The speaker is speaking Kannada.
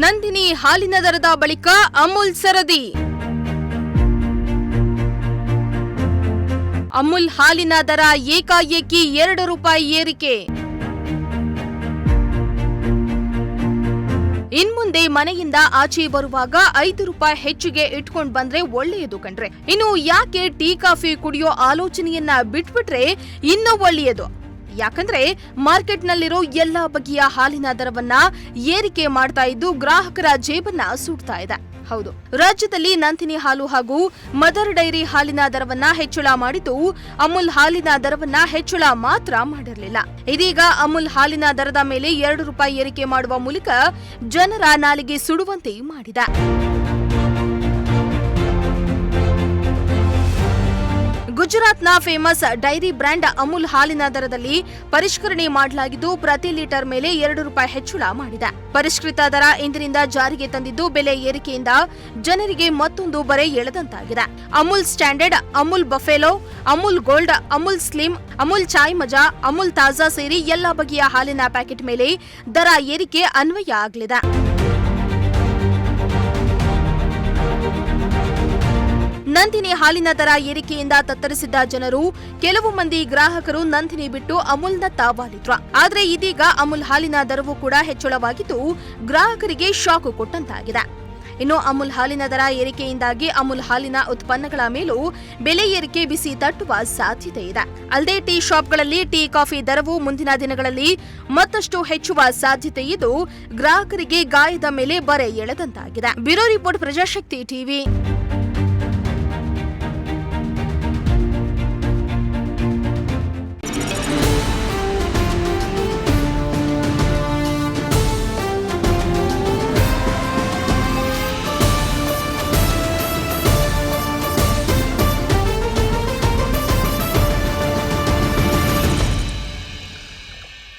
ನಂದಿನಿ ಹಾಲಿನ ದರದ ಬಳಿಕ ಅಮೂಲ್ ಸರದಿ. ಅಮೂಲ್ ಹಾಲಿನ ದರ ಏಕಾಏಕಿ ₹2 ಏರಿಕೆ. ಇನ್ಮುಂದೆ ಮನೆಯಿಂದ ಆಚೆ ಬರುವಾಗ ₹5 ಹೆಚ್ಚಿಗೆ ಇಟ್ಕೊಂಡ್ ಬಂದ್ರೆ ಒಳ್ಳೆಯದು ಕಣ್ರೆ. ಇನ್ನು ಯಾಕೆ ಟೀ ಕಾಫಿ ಕುಡಿಯೋ ಆಲೋಚನೆಯನ್ನ ಬಿಟ್ಬಿಟ್ರೆ ಇನ್ನೂ ಒಳ್ಳೆಯದು. ಯಾಕಂದ್ರೆ ಮಾರ್ಕೆಟ್ನಲ್ಲಿರೋ ಎಲ್ಲಾ ಬಗೆಯ ಹಾಲಿನ ದರವನ್ನ ಏರಿಕೆ ಮಾಡ್ತಾ ಇದ್ದು ಗ್ರಾಹಕರ ಜೇಬನ್ನ ಸುಡ್ತಾ ಇದೆ. ಹೌದು, ರಾಜ್ಯದಲ್ಲಿ ನಂದಿನಿ ಹಾಲು ಹಾಗೂ ಮದರ್ ಡೈರಿ ಹಾಲಿನ ದರವನ್ನ ಹೆಚ್ಚಳ ಮಾಡಿದ್ದು ಅಮೂಲ್ ಹಾಲಿನ ದರವನ್ನ ಹೆಚ್ಚಳ ಮಾತ್ರ ಮಾಡಿರಲಿಲ್ಲ. ಇದೀಗ ಅಮೂಲ್ ಹಾಲಿನ ದರದ ಮೇಲೆ ₹2 ಏರಿಕೆ ಮಾಡುವ ಮೂಲಕ ಜನರ ನಾಲಿಗೆ ಸುಡುವಂತೆ ಮಾಡಿದೆ. ಗುಜರಾತ್ನ ಫೇಮಸ್ ಡೈರಿ ಬ್ರ್ಯಾಂಡ್ ಅಮೂಲ್ ಹಾಲಿನ ದರದಲ್ಲಿ ಪರಿಷ್ಕರಣೆ ಮಾಡಲಾಗಿದ್ದು ಪ್ರತಿ ಲೀಟರ್ ಮೇಲೆ ₹2 ಹೆಚ್ಚಳ ಮಾಡಿದೆ. ಪರಿಷ್ಕೃತ ದರ ಇಂದಿನಿಂದ ಜಾರಿಗೆ ತಂದಿದ್ದು ಬೆಲೆ ಏರಿಕೆಯಿಂದ ಜನರಿಗೆ ಮತ್ತೊಂದು ಬರೆ ಎಳೆದಂತಾಗಿದೆ. Amul standard, Amul buffalo, Amul gold, Amul slim, Amul Chai Maza, Amul ತಾಜಾ ಸೇರಿ ಎಲ್ಲಾ ಬಗೆಯ ಹಾಲಿನ ಪ್ಯಾಕೆಟ್ ಮೇಲೆ ದರ ಏರಿಕೆ ಅನ್ವಯ ಆಗಲಿದೆ. ನಂದಿನಿ ಹಾಲಿನ ದರ ಏರಿಕೆಯಿಂದ ತತ್ತರಿಸಿದ್ದ ಜನರು, ಕೆಲವು ಮಂದಿ ಗ್ರಾಹಕರು ನಂದಿನಿ ಬಿಟ್ಟು ಅಮೂಲ್ನತ್ತ ವಾಲಿದ್ರು. ಆದರೆ ಇದೀಗ ಅಮೂಲ್ ಹಾಲಿನ ದರವೂ ಕೂಡ ಹೆಚ್ಚಳವಾಗಿದ್ದು ಗ್ರಾಹಕರಿಗೆ ಶಾಕ್ ಕೊಟ್ಟಂತಾಗಿದೆ. ಇನ್ನು ಅಮೂಲ್ ಹಾಲಿನ ದರ ಏರಿಕೆಯಿಂದಾಗಿ ಅಮೂಲ್ ಹಾಲಿನ ಉತ್ಪನ್ನಗಳ ಮೇಲೂ ಬೆಲೆ ಏರಿಕೆ ಬಿಸಿ ತಟ್ಟುವ ಸಾಧ್ಯತೆ ಇದೆ. ಅಲ್ಲದೆ ಟೀ ಶಾಪ್ಗಳಲ್ಲಿ ಟೀ ಕಾಫಿ ದರವು ಮುಂದಿನ ದಿನಗಳಲ್ಲಿ ಮತ್ತಷ್ಟು ಹೆಚ್ಚುವ ಸಾಧ್ಯತೆ ಇದ್ದು ಗ್ರಾಹಕರಿಗೆ ಗಾಯದ ಮೇಲೆ ಬರೆ ಎಳೆದಂತಾಗಿದೆ. Bureau report, Prajashakti TV.